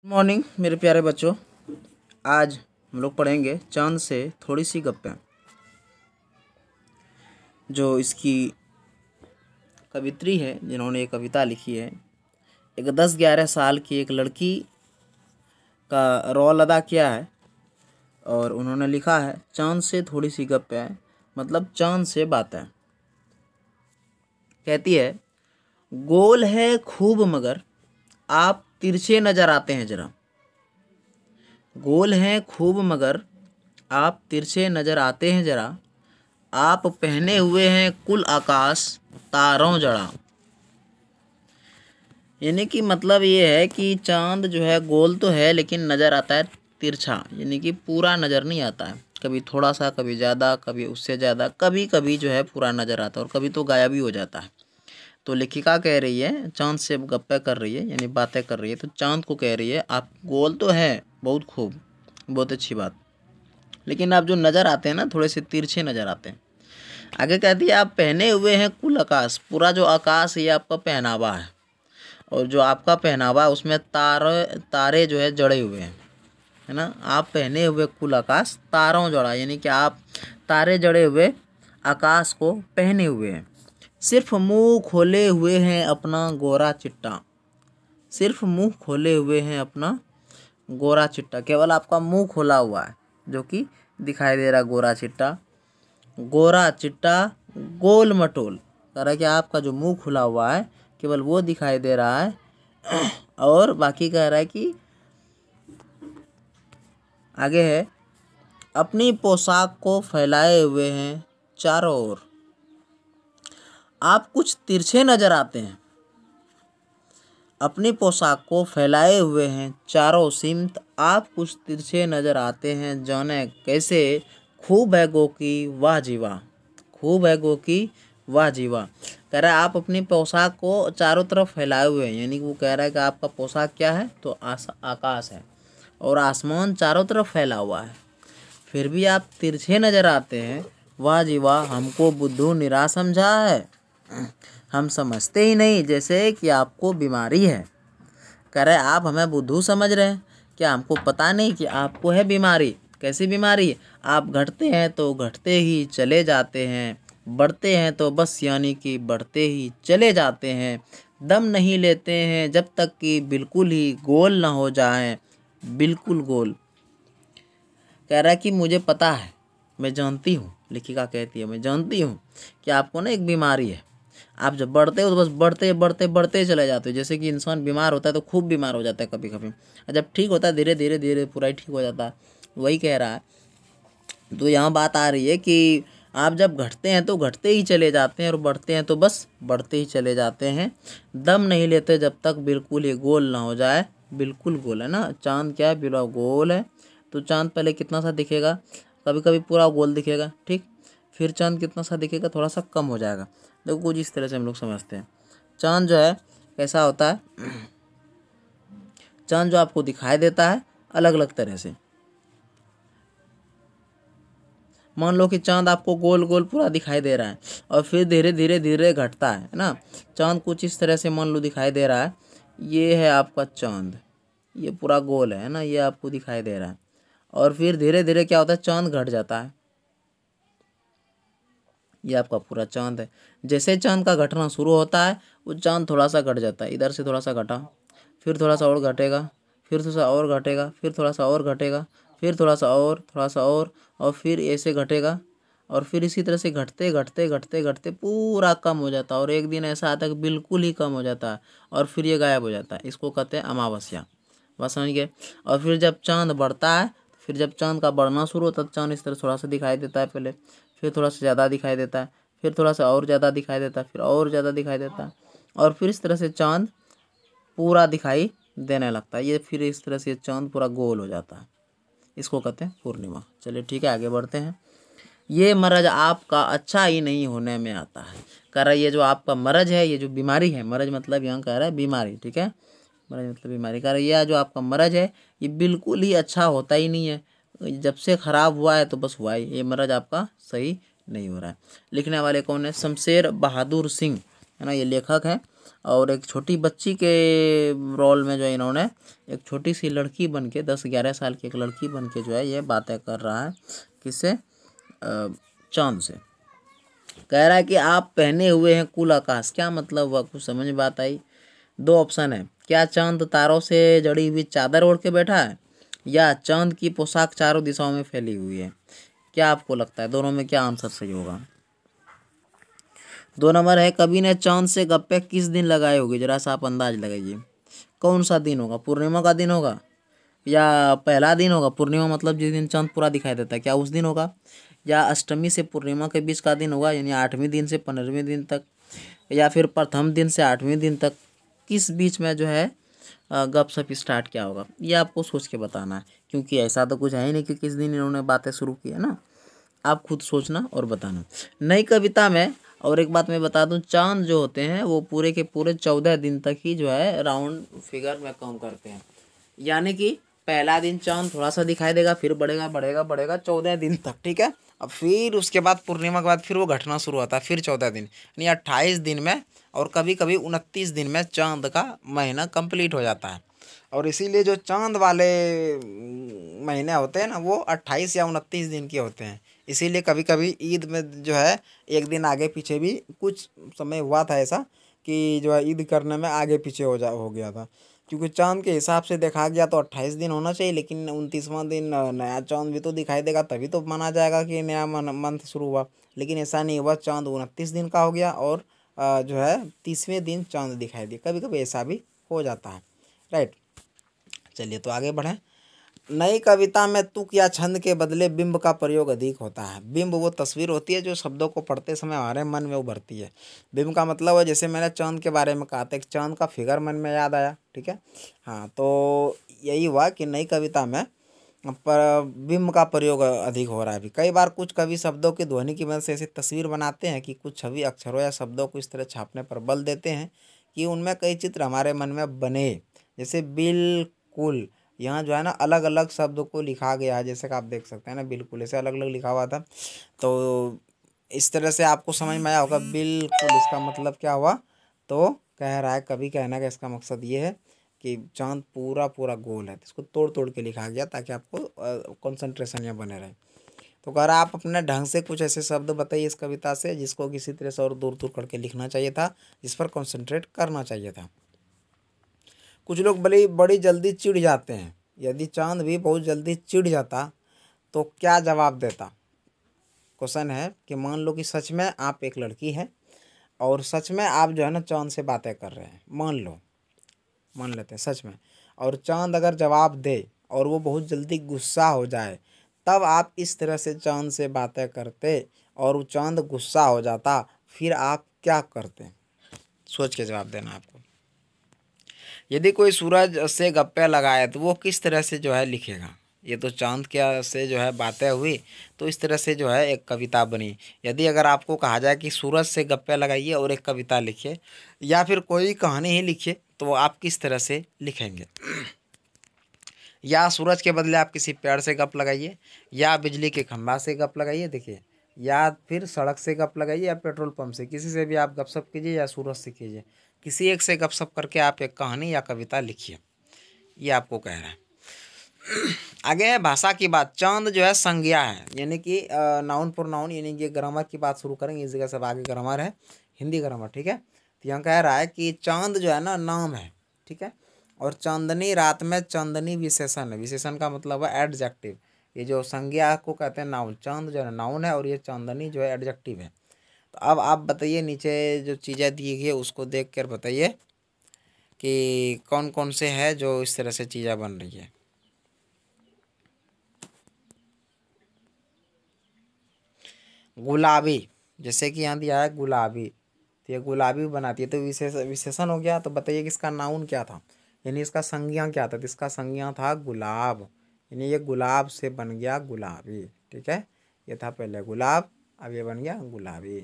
Morning मेरे प्यारे बच्चों। आज हम लोग पढ़ेंगे चांद से थोड़ी सी गप्पें। जो इसकी कवित्री है, जिन्होंने ये कविता लिखी है, एक 10-11 साल की एक लड़की का रोल अदा किया है और उन्होंने लिखा है चांद से थोड़ी सी गप्पें, मतलब चांद से बातें। कहती है, गोल है खूब मगर आप तिरछे नजर आते हैं जरा। गोल हैं खूब मगर आप तिरछे नजर आते हैं जरा। आप पहने हुए हैं कुल आकाश तारों जड़ा। यानी कि मतलब ये है कि चांद जो है गोल तो है लेकिन नज़र आता है तिरछा, यानी कि पूरा नज़र नहीं आता है। कभी थोड़ा सा, कभी ज़्यादा, कभी उससे ज़्यादा, कभी कभी जो है पूरा नज़र आता है और कभी तो गायब भी हो जाता है। तो लेखिका कह रही है, चांद से गप्पे कर रही है, यानी बातें कर रही है, तो चांद को कह रही है आप गोल तो है बहुत खूब, बहुत अच्छी बात, लेकिन आप जो नज़र आते हैं ना थोड़े से तिरछे नज़र आते हैं। आगे कहती है आप पहने हुए हैं कुल आकाश, पूरा जो आकाश ये आपका पहनावा है और जो आपका पहनावा है उसमें तारे जो है जड़े हुए हैं, है ना। आप पहने हुए कुल आकाश तारों जड़ा, यानी कि आप तारे जड़े हुए आकाश को पहने हुए हैं। सिर्फ मुंह खोले हुए हैं अपना गोरा चिट्टा। सिर्फ मुंह खोले हुए हैं अपना गोरा चिट्टा, केवल आपका मुंह खोला हुआ है जो कि दिखाई दे रहा गोरा चिट्टा। गोरा चिट्टा गोल मटोल, कह रहा है कि आपका जो मुंह खुला हुआ है केवल वो दिखाई दे रहा है और बाकी कह रहा है कि आगे है, अपनी पोशाक को फैलाए हुए हैं चारों ओर। आप कुछ तिरछे नजर आते हैं। अपनी पोशाक को फैलाए हुए हैं चारों सिमत, आप कुछ तिरछे नजर आते हैं जाने कैसे। खूब है गो की वाह जीवा, खूब है गो की वाह जीवा। कह रहा है आप अपनी पोशाक को चारों तरफ फैलाए हुए हैं, यानी कि वो कह रहा है कि आपका पोशाक क्या है, तो आकाश है और आसमान चारों तरफ फैला हुआ है, फिर भी आप तिरछे नजर आते हैं। वाह जी वाह, हमको बुद्धू निराश समझा है, हम समझते ही नहीं जैसे कि आपको बीमारी है। कह रहे आप हमें बुद्धू समझ रहे हैं, क्या हमको पता नहीं कि आपको है बीमारी। कैसी बीमारी? आप घटते हैं तो घटते ही चले जाते हैं, बढ़ते हैं तो बस यानी कि बढ़ते ही चले जाते हैं। दम नहीं लेते हैं जब तक कि बिल्कुल ही गोल ना हो जाएं, बिल्कुल गोल। कह रहा है कि मुझे पता है, मैं जानती हूँ, लेखिका कहती है मैं जानती हूँ कि आपको ना एक बीमारी है। आप जब बढ़ते हो तो बस बढ़ते बढ़ते बढ़ते चले जाते हो। जैसे कि इंसान बीमार होता है तो खूब बीमार हो जाता है कभी कभी, और जब ठीक होता है धीरे धीरे धीरे पूरा ही ठीक हो जाता है, वही कह रहा है। तो यहाँ बात आ रही है कि आप जब घटते हैं तो घटते ही चले जाते हैं और बढ़ते हैं तो बस बढ़ते ही चले जाते हैं। दम नहीं लेते जब तक बिल्कुल ही गोल ना हो जाए। बिल्कुल गोल है ना, चांद क्या है, बिल्कुल गोल है। तो चांद पहले कितना सा दिखेगा, कभी कभी पूरा गोल दिखेगा, ठीक, फिर चांद कितना सा दिखेगा, थोड़ा सा कम हो जाएगा। देखो कुछ इस तरह से हम लोग समझते हैं। चांद जो है कैसा होता है, चांद जो आपको दिखाई देता है अलग अलग तरह से। मान लो कि चांद आपको गोल गोल पूरा दिखाई दे रहा है और फिर धीरे धीरे धीरे घटता है ना। चांद कुछ इस तरह से मान लो दिखाई दे रहा है, ये है आपका चांद, ये पूरा गोल है ना, ये आपको दिखाई दे रहा है और फिर धीरे धीरे क्या होता है, चांद घट जाता है। ये आपका पूरा चांद है। जैसे चांद का घटना शुरू होता है वो चांद थोड़ा सा घट जाता है, इधर से थोड़ा सा घटा, फिर थोड़ा सा और घटेगा, फिर थोड़ा सा और घटेगा, फिर थोड़ा सा और घटेगा, फिर थोड़ा सा और फिर ऐसे घटेगा और फिर इसी तरह से घटते घटते घटते घटते पूरा कम हो जाता है और एक दिन ऐसा आता है कि बिल्कुल ही कम हो जाता है और फिर ये गायब हो जाता है। इसको कहते हैं अमावस्या। बस समझ गए। और फिर जब चांद बढ़ता है, फिर जब चांद का बढ़ना शुरू होता है चांद इस तरह थोड़ा सा दिखाई देता है पहले, फिर थोड़ा सा ज़्यादा दिखाई देता है, फिर थोड़ा सा और ज़्यादा दिखाई देता है, फिर और ज़्यादा दिखाई देता है और फिर इस तरह से चांद पूरा दिखाई देने लगता है। ये फिर इस तरह से चांद पूरा गोल हो जाता है, इसको कहते हैं पूर्णिमा। चलिए ठीक है, आगे बढ़ते हैं। ये मरज आपका अच्छा ही नहीं होने में आता है। कह रहा है ये जो आपका मरज है, ये जो बीमारी है, मरज मतलब यहाँ कह रहा है बीमारी, ठीक है, मरज मतलब बीमारी। कह रहा है यह जो आपका मरज है ये बिल्कुल ही अच्छा होता ही नहीं है, जब से ख़राब हुआ है तो बस हुआ ही, ये मरज आपका सही नहीं हो रहा है। लिखने वाले कौन है, शमशेर बहादुर सिंह, है ना, ये लेखक है और एक छोटी बच्ची के रोल में जो है इन्होंने एक छोटी सी लड़की बन के 10-11 साल की एक लड़की बन के जो है ये बातें कर रहा है किससे, चांद से। कह रहा है कि आप पहने हुए हैं कुल आकाश, क्या मतलब हुआ, कुछ समझ में बात आई। दो ऑप्शन है, क्या चांद तारों से जड़ी हुई चादर ओढ़ के बैठा है, या चांद की पोशाक चारों दिशाओं में फैली हुई है। क्या आपको लगता है दोनों में क्या आंसर सही होगा। 2 नंबर है, कवि ने चांद से गप्पे किस दिन लगाए होगी, जरा सा आप अंदाज लगाइए। कौन सा दिन होगा, पूर्णिमा का दिन होगा या पहला दिन होगा, पूर्णिमा मतलब जिस दिन चांद पूरा दिखाई देता है, क्या उस दिन होगा, या अष्टमी से पूर्णिमा के बीच का दिन होगा, यानी 8वें दिन से 15वें दिन तक, या फिर प्रथम दिन से 8वें दिन तक, किस बीच में जो है गपशप स्टार्ट किया होगा। ये आपको सोच के बताना है, क्योंकि ऐसा तो कुछ है ही नहीं कि किस दिन इन्होंने बातें शुरू की है ना। आप खुद सोचना और बताना। नई कविता में और एक बात मैं बता दूं, चांद जो होते हैं वो पूरे के पूरे 14 दिन तक ही जो है राउंड फिगर में काम करते हैं। यानी कि पहला दिन चांद थोड़ा सा दिखाई देगा, फिर बढ़ेगा बढ़ेगा बढ़ेगा 14 दिन तक, ठीक है। अब फिर उसके बाद पूर्णिमा के बाद फिर वो घटना शुरू होता है, फिर 14 दिन यानी 28 दिन में, और कभी कभी 29 दिन में चांद का महीना कंप्लीट हो जाता है। और इसीलिए जो चांद वाले महीने होते हैं ना वो 28 या 29 दिन के होते हैं। इसीलिए कभी कभी ईद में जो है एक दिन आगे पीछे भी कुछ समय हुआ था ऐसा कि जो है ईद करने में आगे पीछे हो गया था, क्योंकि चांद के हिसाब से देखा गया तो 28 दिन होना चाहिए, लेकिन 29वां दिन नया चांद भी तो दिखाई देगा, तभी तो माना जाएगा कि नया मंथ शुरू हुआ। लेकिन ऐसा नहीं हुआ, चांद 29 दिन का हो गया और जो है 30वें दिन चांद दिखाई दिया। कभी कभी ऐसा भी हो जाता है, राइट। चलिए तो आगे बढ़ें। नई कविता में तुक या छंद के बदले बिंब का प्रयोग अधिक होता है। बिंब वो तस्वीर होती है जो शब्दों को पढ़ते समय हमारे मन में उभरती है। बिंब का मतलब है, जैसे मैंने चांद के बारे में कहा था, एक चांद का फिगर मन में याद आया, ठीक है। हाँ, तो यही हुआ कि नई कविता में पर बिंब का प्रयोग अधिक हो रहा है। अभी कई बार कुछ कवि शब्दों की ध्वनि की मदद से ऐसी तस्वीर बनाते हैं कि कुछ छवि अक्षरों या शब्दों को इस तरह छापने पर बल देते हैं कि उनमें कई चित्र हमारे मन में बने। जैसे बिल्कुल, यहाँ जो है ना अलग अलग शब्द को लिखा गया है, जैसे कि आप देख सकते हैं ना, बिल्कुल ऐसे अलग अलग लिखा हुआ था। तो इस तरह से आपको समझ में आया होगा बिल्कुल इसका मतलब क्या हुआ। तो कह रहा है, कभी कहने का इसका मकसद ये है कि चांद पूरा पूरा गोल है, तो इसको तोड़ तोड़ के लिखा गया ताकि आपको कंसंट्रेशन यहाँ बने रहे। तो कह रहा है आप अपने ढंग से कुछ ऐसे शब्द बताइए इस कविता से जिसको किसी तरह से और दूर दूर करके लिखना चाहिए था, जिस पर कॉन्सेंट्रेट करना चाहिए था। कुछ लोग बड़ी जल्दी चिढ़ जाते हैं। यदि चांद भी बहुत जल्दी चिढ़ जाता तो क्या जवाब देता। क्वेश्चन है कि मान लो कि सच में आप एक लड़की हैं और सच में आप जो है ना चांद से बातें कर रहे हैं, मान लेते हैं सच में, और चांद अगर जवाब दे और वो बहुत जल्दी गुस्सा हो जाए, तब आप इस तरह से चांद से बातें करते और वो चांद गुस्सा हो जाता, फिर आप क्या करते। सोच के जवाब देना आपको। यदि कोई सूरज से गप्पे लगाए तो वो किस तरह से जो है लिखेगा। ये तो चांद के से जो है बातें हुई, तो इस तरह से जो है एक कविता बनी। यदि अगर आपको कहा जाए कि सूरज से गप्पे लगाइए और एक कविता लिखिए या फिर कोई कहानी ही लिखिए, तो आप किस तरह से लिखेंगे। या सूरज के बदले आप किसी पेड़ से गप लगाइए, या बिजली के खंभा से गप लगाइए, देखिए, या फिर सड़क से गप लगाइए, या पेट्रोल पंप से, किसी से भी आप गपशप कीजिए या सूरज से कीजिए, किसी एक से गपशप करके आप एक कहानी या कविता लिखिए। ये आपको कह रहा है। आगे है भाषा की बात। चांद जो है संज्ञा है, यानी कि नाउन प्रोनाउन, यानी कि ग्रामर की बात शुरू करेंगे। इस जगह सब आगे ग्रामर है, हिंदी ग्रामर, ठीक है। तो यहाँ कह रहा है कि चांद जो है ना नाम है, ठीक है। और चांदनी रात में, चांदनी विशेषण है। विशेषण का मतलब है एडजेक्टिव। ये जो संज्ञा को कहते हैं नाउन, चांद जो है नाउन है और ये चांदनी जो है एडजेक्टिव है। तो अब आप बताइए, नीचे जो चीज़ें दी गई है उसको देख कर बताइए कि कौन कौन से है जो इस तरह से चीज़ें बन रही है। गुलाबी, जैसे कि यहाँ दिया है गुलाबी, तो ये गुलाबी बनाती है, तो विशेषण हो गया। तो बताइए कि इसका नाउन क्या था, यानी इसका संज्ञा क्या था। तो इसका संज्ञा था गुलाब, यानी ये गुलाब से बन गया गुलाबी, ठीक है। ये था पहले गुलाब, अब ये बन गया गुलाबी,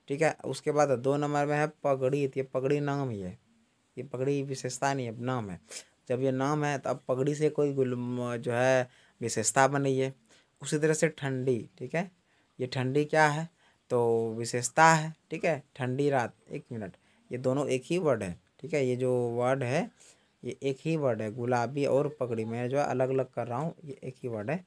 ठीक है। उसके बाद 2 नंबर में है पगड़ी। तो ये पगड़ी नाम ही है, ये पगड़ी विशेषता नहीं है, नाम है। जब ये नाम है तो अब पगड़ी से कोई जो है विशेषता बनी है। उसी तरह से ठंडी, ठीक है, ये ठंडी क्या है, तो विशेषता है, ठीक है। ठंडी रात, 1 मिनट, ये दोनों एक ही वर्ड है, ठीक है। ये जो वर्ड है ये एक ही वर्ड है, गुलाबी और पगड़ी। मैं जो है अलग अलग कर रहा हूँ, ये एक ही वर्ड है,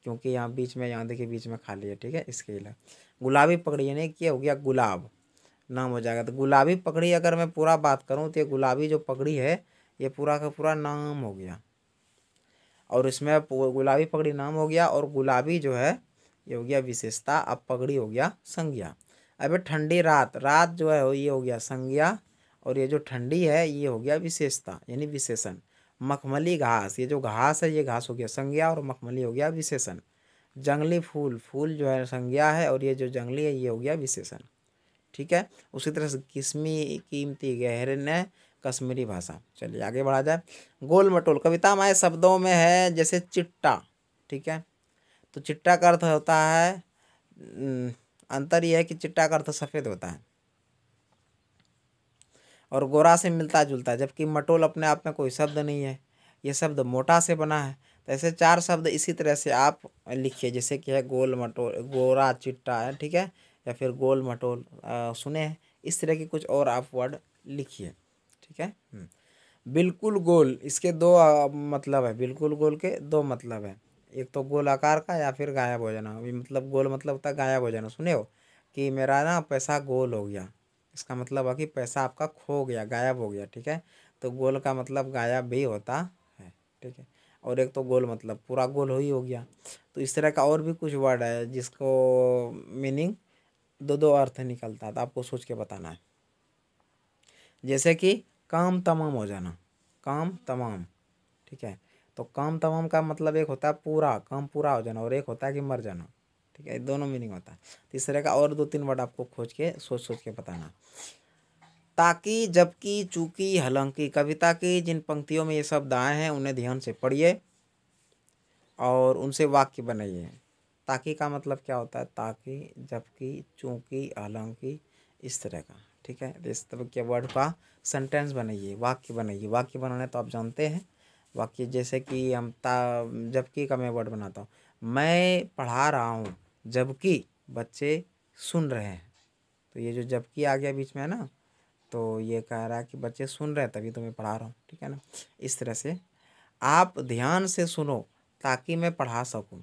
क्योंकि यहाँ बीच में, यहाँ देखिए बीच में खाली है, ठीक है। इसके लिए गुलाबी पगड़ी यानी कि हो गया गुलाब, नाम हो जाएगा। तो गुलाबी पगड़ी अगर मैं पूरा बात करूँ तो ये गुलाबी जो पगड़ी है ये पूरा का पूरा नाम हो गया, और इसमें गुलाबी पगड़ी नाम हो गया, और गुलाबी जो है ये हो गया विशेषता। अब पगड़ी हो गया संज्ञा। अब ठंडी रात, रात जो है ये हो गया संज्ञा, और ये जो ठंडी है ये हो गया विशेषता यानी विशेषण। मखमली घास, ये जो घास है ये घास हो गया संज्ञा, और मखमली हो गया विशेषण। जंगली फूल, फूल जो है संज्ञा है, और ये जो जंगली है ये हो गया विशेषण, ठीक है। उसी तरह से किस्मी, कीमती, गहरे, कश्मीरी भाषा। चलिए आगे बढ़ा जाए। गोल मटोल, कविता में शब्दों में है जैसे चिट्टा, ठीक है। तो चिट्टा का अर्थ होता है, अंतर यह है कि चिट्टा का अर्थ सफ़ेद होता है और गोरा से मिलता जुलता है, जबकि मटोल अपने आप में कोई शब्द नहीं है, ये शब्द मोटा से बना है। तो ऐसे 4 शब्द इसी तरह से आप लिखिए, जैसे कि है गोल मटोल, गोरा चिट्टा है, ठीक है, या फिर गोल मटोल सुने हैं, इस तरह की कुछ और आप वर्ड लिखिए, ठीक है। बिल्कुल गोल, इसके दो मतलब है, बिल्कुल गोल के दो मतलब है। एक तो गोल आकार का, या फिर गायब हो जाना। अभी मतलब गोल मतलब होता है गायब हो जाना। सुने हो कि मेरा ना पैसा गोल हो गया, इसका मतलब है कि पैसा आपका खो गया, गायब हो गया, ठीक है। तो गोल का मतलब गायब भी होता है, ठीक है। और एक तो गोल मतलब पूरा गोल हो गया। तो इस तरह का और भी कुछ वर्ड है जिसको मीनिंग दो दो अर्थ निकलता है, तो आपको सोच के बताना है। जैसे कि काम तमाम हो जाना, काम तमाम, ठीक है। तो काम तमाम का मतलब एक होता है पूरा, काम पूरा हो जाना, और एक होता है कि मर जाना, ठीक है। दोनों मीनिंग होता है। तो इस तरह का और 2-3 वर्ड आपको खोज के सोच सोच के बताना। ताकि, जबकि, चूंकि, हालांकि, कविता की जिन पंक्तियों में ये शब्द आए हैं उन्हें ध्यान से पढ़िए और उनसे वाक्य बनाइए। ताकि का मतलब क्या होता है, ताकि, जबकि, चूंकि, हालांकि, इस तरह का, ठीक है। तो इस तरह के वर्ड का सेंटेंस बनाइए, वाक्य बनाइए। वाक्य बनाने तो आप जानते हैं, वाक्य जैसे कि हम जबकि का मैं वर्ड बनाता हूँ, मैं पढ़ा रहा हूँ जबकि बच्चे सुन रहे हैं। तो ये जो जबकि आ गया बीच में है ना, तो ये कह रहा है कि बच्चे सुन रहे हैं तभी तो मैं पढ़ा रहा हूँ, ठीक है ना। इस तरह से आप ध्यान से सुनो ताकि मैं पढ़ा सकूँ।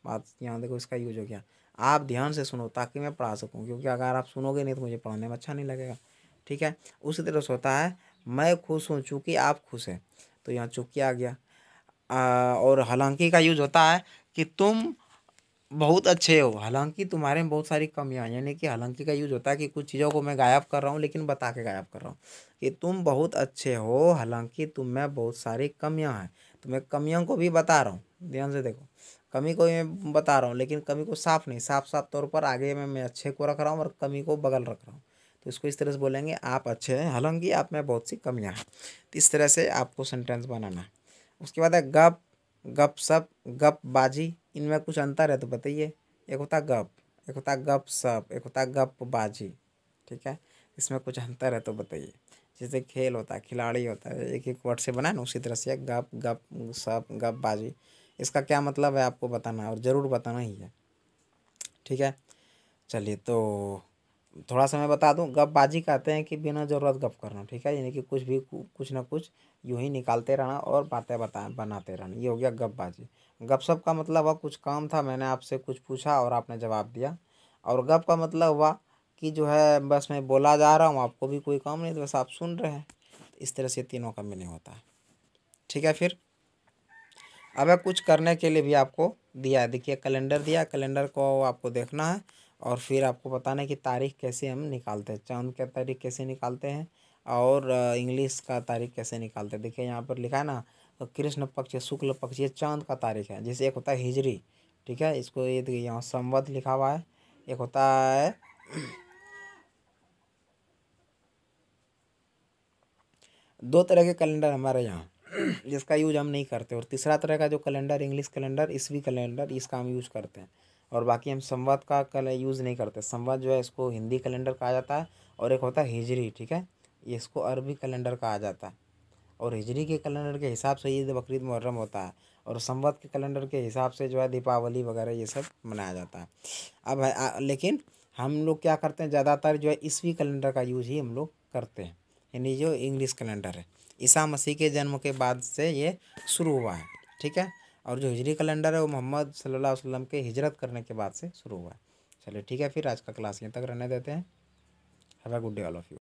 बात यहाँ देखो, इसका यूज हो गया। आप ध्यान से सुनो ताकि मैं पढ़ा सकूँ, क्योंकि अगर आप सुनोगे नहीं तो मुझे पढ़ाने में अच्छा नहीं लगेगा, ठीक है। उसी तरह से होता है मैं खुश हूँ चूँकि आप खुश हैं, तो यहाँ चूँकि आ गया। और हालांकि का यूज होता है कि तुम बहुत अच्छे हो, हालांकि तुम्हारे में बहुत सारी कमियां हैं। यानी कि हालांकि का यूज होता है कि कुछ चीज़ों को मैं गायब कर रहा हूँ, लेकिन बता के गायब कर रहा हूँ कि तुम बहुत अच्छे हो, हालांकि तुम में बहुत सारी कमियां हैं। तो मैं कमियों को भी बता रहा हूँ, ध्यान से देखो, कमी को मैं बता रहा हूँ, लेकिन कमी को साफ नहीं, साफ साफ तौर पर आगे में मैं अच्छे को रख रहा हूँ और कमी को बगल रख रहा हूँ। तो इसको इस तरह से बोलेंगे, आप अच्छे हैं हालांकि आप में बहुत सी कमियाँ हैं। तो इस तरह से आपको सेंटेंस बनाना है। उसके बाद है गप, गप सप, गप बाजी। इनमें कुछ अंतर है तो बताइए। एक होता है गप, एक होता है गप सप, एक होता है गप बाजी, ठीक है। इसमें कुछ अंतर है तो बताइए। जैसे खेल होता है, खिलाड़ी होता है, एक एक वर्ड से बना है ना, उसी तरह से गप, गप सप, गप बाजी, इसका क्या मतलब है आपको बताना है, और ज़रूर बताना ही है, ठीक है। चलिए तो थोड़ा सा मैं बता दूं, गपबाजी कहते हैं कि बिना ज़रूरत गप करना, ठीक है। यानी कि कुछ भी कुछ ना कुछ यूं ही निकालते रहना और बातें बनाते रहना, ये हो गया गपबाजी। गपशप का मतलब हुआ कुछ काम था, मैंने आपसे कुछ पूछा और आपने जवाब दिया। और गप का मतलब हुआ कि जो है बस मैं बोला जा रहा हूँ, आपको भी कोई काम नहीं, तो बस आप सुन रहे हैं। इस तरह से तीनों का मीनिंग होता है, ठीक है। फिर अब कुछ करने के लिए भी आपको दिया है, देखिए कैलेंडर दिया, कैलेंडर को आपको देखना है और फिर आपको बताना है कि तारीख कैसे हम निकालते हैं, चांद का तारीख कैसे निकालते हैं, और इंग्लिश का तारीख कैसे निकालते हैं। देखिए यहाँ पर लिखा है ना, तो कृष्ण पक्ष, शुक्ल पक्ष, ये चांद का तारीख है। जैसे एक होता है हिजरी, ठीक है, इसको ये देखिए यहाँ संवत लिखा हुआ है। एक होता है दो तरह के कैलेंडर हमारे यहाँ जिसका यूज हम नहीं करते, और तीसरा तरह का जो कैलेंडर, इंग्लिश कैलेंडर, ईसवी कैलेंडर, इसका हम यूज़ करते हैं। और बाकी हम संवत का यूज़ नहीं करते। संवत जो है इसको हिंदी कैलेंडर कहा जाता है, और एक होता है हिजरी, ठीक है, ये इसको अरबी कैलेंडर कहा जाता है। और हिजरी के कैलेंडर के हिसाब से ईद, बकरीद, मुहर्रम होता है, और संवत के कैलेंडर के हिसाब से जो है दीपावली वगैरह ये सब मनाया जाता है। अब लेकिन हम लोग क्या करते हैं, ज़्यादातर जो है ईसवी कैलेंडर का यूज ही हम लोग करते हैं, यानी जो इंग्लिश कैलेंडर है ईसा मसीह के जन्म के बाद से ये शुरू हुआ है, ठीक है। और जो हिजरी कैलेंडर है वो मोहम्मद सल्लल्लाहु अलैहि वसल्लम के हिजरत करने के बाद से शुरू हुआ है। चलिए ठीक है, फिर आज का क्लास यहीं तक रहने देते हैं। Have a good day all of you.